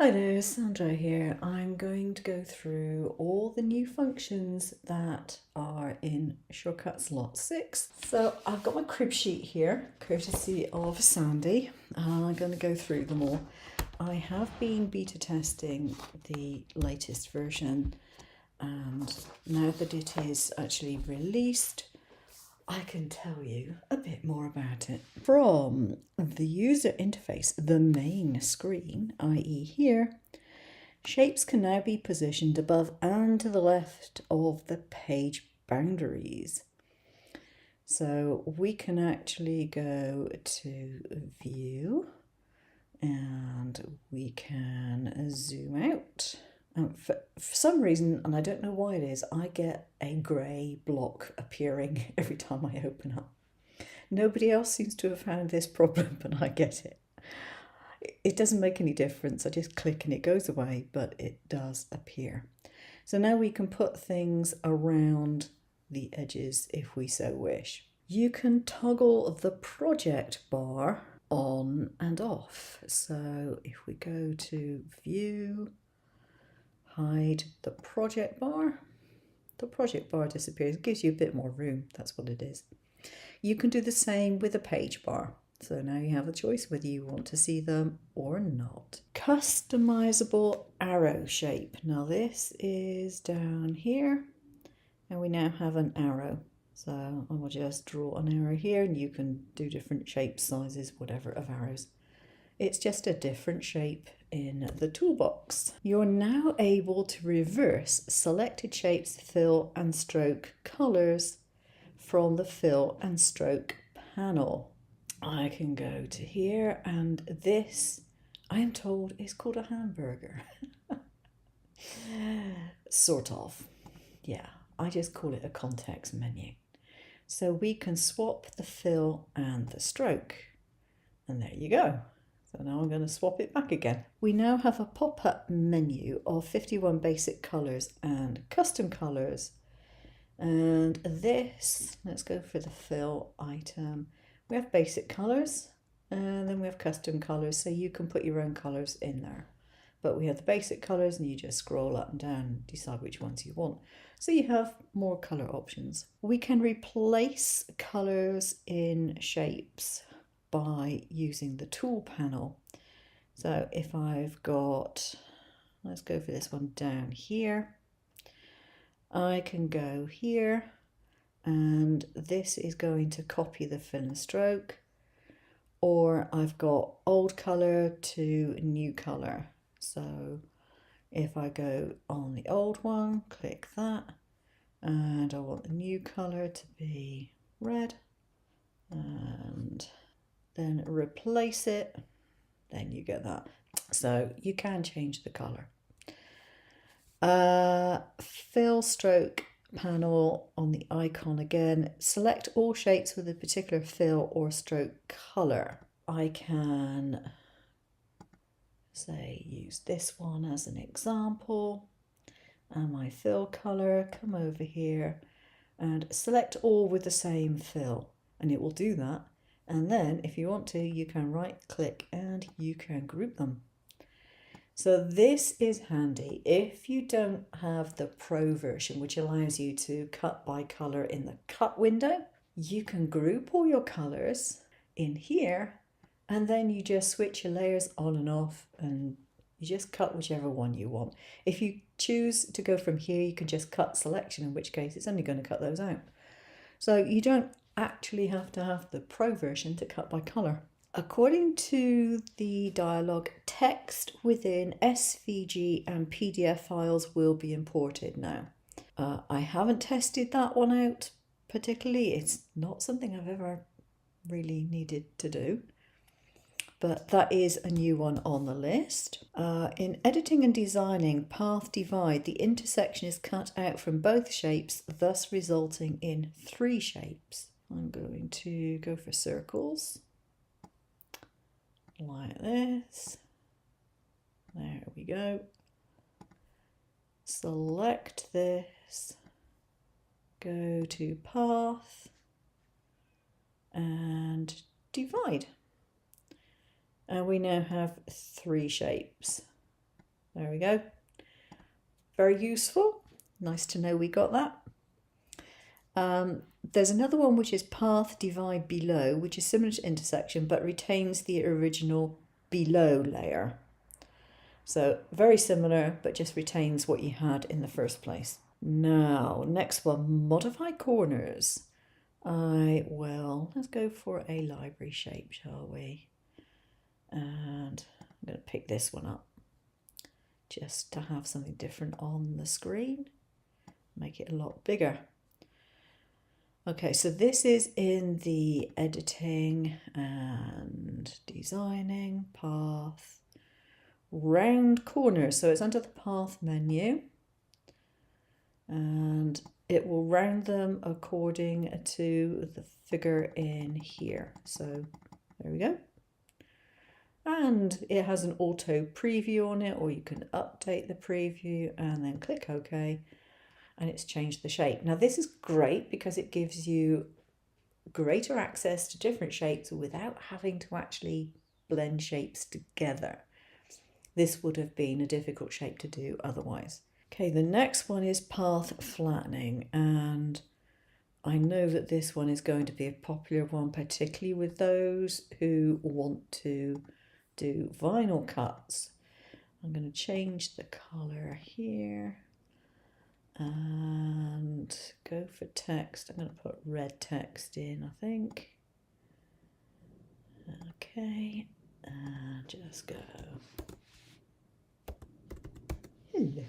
Hi there, Sandra here. I'm going to go through all the new functions that are in Shortcuts Lot 6. So I've got my crib sheet here, courtesy of Sandy. I'm going to go through them all. I have been beta testing the latest version, and now that it is actually released, I can tell you a bit more about it. From the user interface, the main screen, i.e. here, shapes can now be positioned above and to the left of the page boundaries. So we can actually go to View and we can zoom out. For some reason, and I don't know why it is, I get a grey block appearing every time I open up. Nobody else seems to have found this problem, but I get it. It doesn't make any difference. I just click and it goes away, but it does appear. So now we can put things around the edges if we so wish. You can toggle the project bar on and off. So if we go to View, hide the project bar disappears. It gives you a bit more room. That's what it is. You can do the same with the page bar. So now you have a choice whether you want to see them or not. Customizable arrow shape. Now this is down here and we now have an arrow. So I will just draw an arrow here and you can do different shapes, sizes, whatever of arrows. It's just a different shape in the toolbox. You're now able to reverse selected shapes, fill and stroke colors from the fill and stroke panel. I can go to here and this, I am told, is called a hamburger. Sort of. Yeah, I just call it a context menu. So we can swap the fill and the stroke. And there you go. So now I'm going to swap it back again. We now have a pop-up menu of 51 basic colours and custom colours. And this, let's go for the fill item. We have basic colours and then we have custom colours, so you can put your own colours in there. But we have the basic colours and you just scroll up and down and decide which ones you want. So you have more colour options. We can replace colours in shapes by using the tool panel. So if I've got, let's go for this one down here, I can go here and this is going to copy the fill and stroke, or I've got old colour to new colour. So if I go on the old one, click that, and I want the new colour to be red, and then replace it, then you get that. So you can change the colour. Fill stroke panel on the icon again. Select all shapes with a particular fill or stroke colour. I can say use this one as an example, and my fill colour, come over here and select all with the same fill, and it will do that. And then if you want to, you can right click and you can group them. So this is handy if you don't have the Pro version, which allows you to cut by colour in the cut window. You can group all your colours in here and then you just switch your layers on and off and you just cut whichever one you want. If you choose to go from here, you can just cut selection, in which case it's only going to cut those out. So you don't actually have to have the Pro version to cut by colour. According to the dialogue, text within SVG and PDF files will be imported now. I haven't tested that one out particularly. It's not something I've ever really needed to do, but that is a new one on the list. In editing and designing, path divide, the intersection is cut out from both shapes, thus resulting in 3 shapes. I'm going to go for circles, like this. There we go. Select this, go to path and divide. And we now have 3 shapes. There we go. Very useful. Nice to know we got that. There's another one which is path divide below, which is similar to intersection but retains the original below layer. So very similar, but just retains what you had in the first place. Now, next one, modify corners. Let's go for a library shape, shall we? And I'm going to pick this one up just to have something different on the screen. Make it a lot bigger. Okay, so this is in the editing and designing path, round corners. So it's under the path menu and it will round them according to the figure in here. So there we go. And it has an auto preview on it, or you can update the preview and then click OK. And it's changed the shape. Now this is great because it gives you greater access to different shapes without having to actually blend shapes together. This would have been a difficult shape to do otherwise. Okay, the next one is path flattening, and I know that this one is going to be a popular one, particularly with those who want to do vinyl cuts. I'm going to change the colour here. And go for text. I'm going to put red text in, I think. Okay, and just go. Hello.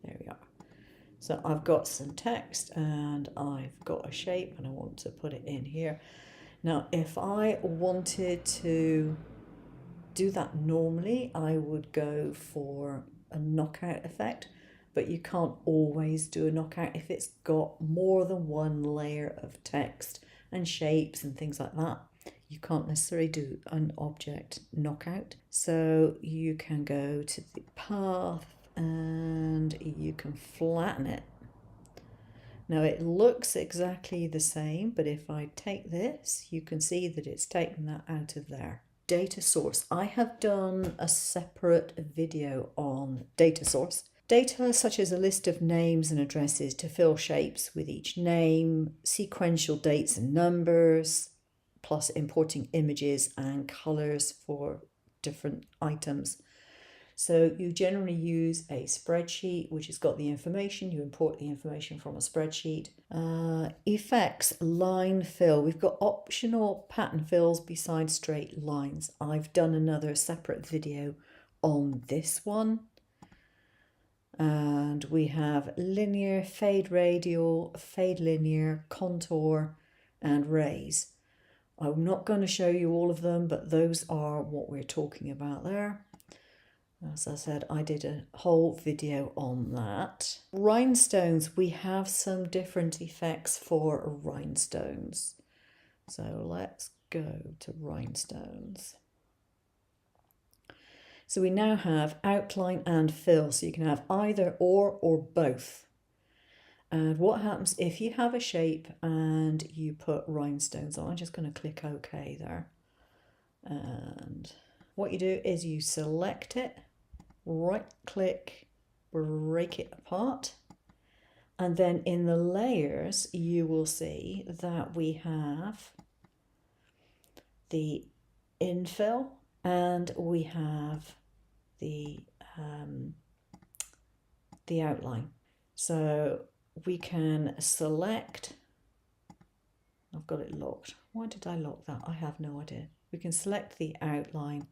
There we are. So I've got some text and I've got a shape and I want to put it in here. Now, if I wanted to do that normally, I would go for a knockout effect. But you can't always do a knockout if it's got more than one layer of text and shapes and things like that. You can't necessarily do an object knockout. So you can go to the path and you can flatten it. Now it looks exactly the same, but if I take this, you can see that it's taken that out of there. Data source. I have done a separate video on data source. Data such as a list of names and addresses to fill shapes with each name, sequential dates and numbers, plus importing images and colours for different items. So you generally use a spreadsheet which has got the information. You import the information from a spreadsheet. Effects, line fill. We've got optional pattern fills besides straight lines. I've done another separate video on this one. And we have linear, fade radial, fade linear, contour and raise. I'm not going to show you all of them, but those are what we're talking about there. As I said, I did a whole video on that. Rhinestones, we have some different effects for rhinestones. So let's go to rhinestones. So we now have outline and fill, so you can have either or both. And what happens if you have a shape and you put rhinestones on? I'm just going to click OK there. And what you do is you select it, right click, break it apart. And then in the layers, you will see that we have the infill and we have the outline. So we can select, I've got it locked. Why did I lock that? I have no idea. We can select the outline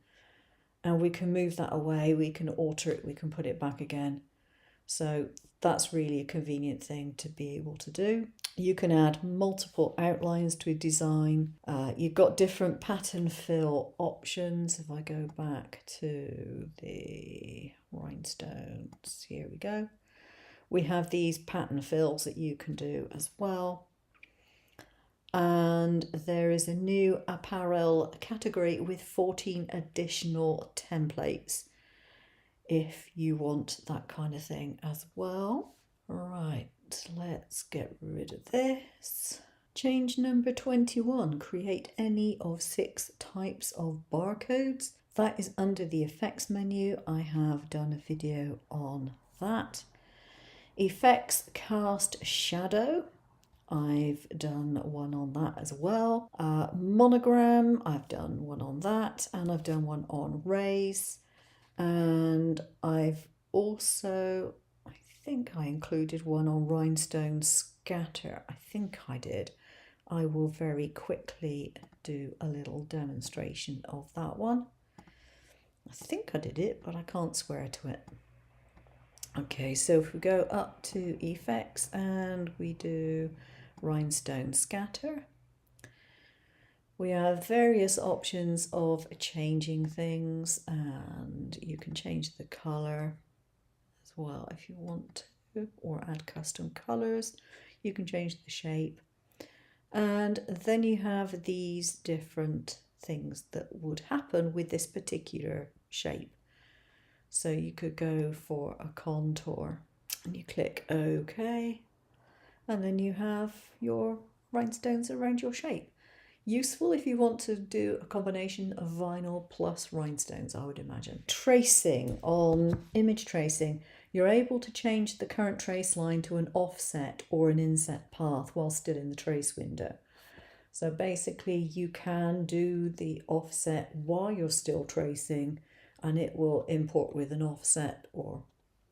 and we can move that away. We can alter it. We can put it back again. So that's really a convenient thing to be able to do. You can add multiple outlines to a design. You've got different pattern fill options. If I go back to the rhinestones, here we go. We have these pattern fills that you can do as well. And there is a new apparel category with 14 additional templates if you want that kind of thing as well. Right, let's get rid of this. Change number 21, create any of 6 types of barcodes. That is under the effects menu. I have done a video on that. Effects, cast, shadow. I've done one on that as well. Monogram, I've done one on that, and I've done one on rays. And I've also, I think I included one on rhinestone scatter. I think I did. I will very quickly do a little demonstration of that one. I think I did it, but I can't swear to it. Okay, so if we go up to effects and we do rhinestone scatter, we have various options of changing things, and you can change the color as well if you want to, or add custom colors. You can change the shape, and then you have these different things that would happen with this particular shape. So you could go for a contour and you click OK, and then you have your rhinestones around your shape. Useful if you want to do a combination of vinyl plus rhinestones, I would imagine. Tracing. On image tracing, you're able to change the current trace line to an offset or an inset path while still in the trace window. So basically you can do the offset while you're still tracing, and it will import with an offset or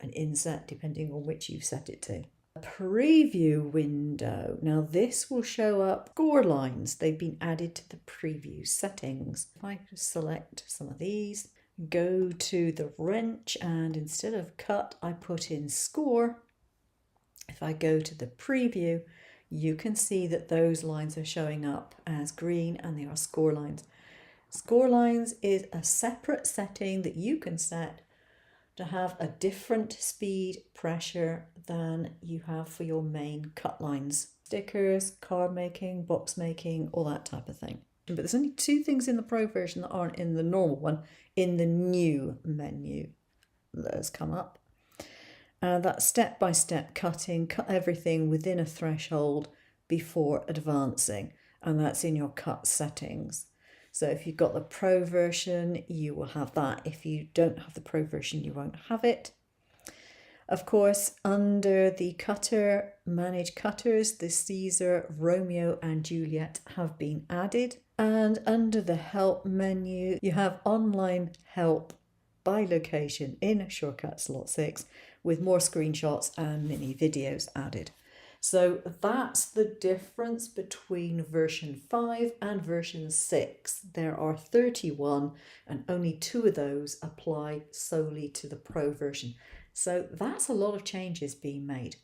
an inset depending on which you set it to. Preview window. Now this will show up score lines. They've been added to the preview settings. If I select some of these, go to the wrench, and instead of cut I put in score. If I go to the preview, you can see that those lines are showing up as green and they are score lines. Score lines is a separate setting that you can set to have a different speed pressure than you have for your main cut lines. Stickers, card making, box making, all that type of thing. But there's only two things in the Pro version that aren't in the normal one, in the new menu that has come up. That's step-by-step cutting, cut everything within a threshold before advancing, and that's in your cut settings. So if you've got the Pro version, you will have that. If you don't have the Pro version, you won't have it. Of course, under the cutter, manage cutters, the Siser, Romeo and Juliet have been added. And under the help menu, you have online help by location in Shortcuts Lot 6 with more screenshots and mini videos added. So that's the difference between version 5 and version 6. There are 31 and only 2 of those apply solely to the Pro version. So that's a lot of changes being made.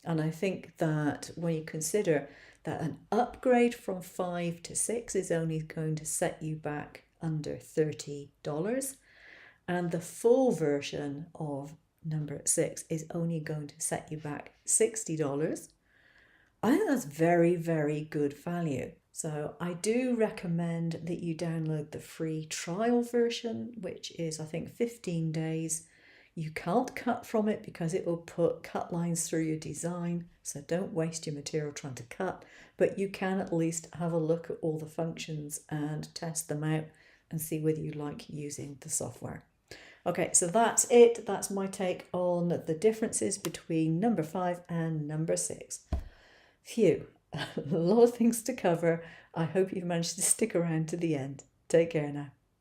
And I think that when you consider that an upgrade from 5 to 6 is only going to set you back under $30, and the full version of number 6 is only going to set you back $60, I think that's very, very good value. So I do recommend that you download the free trial version, which is, I think, 15 days. You can't cut from it because it will put cut lines through your design. So don't waste your material trying to cut, but you can at least have a look at all the functions and test them out and see whether you like using the software. Okay, so that's it. That's my take on the differences between number 5 and number 6. Phew, a lot of things to cover. I hope you've managed to stick around to the end. Take care now.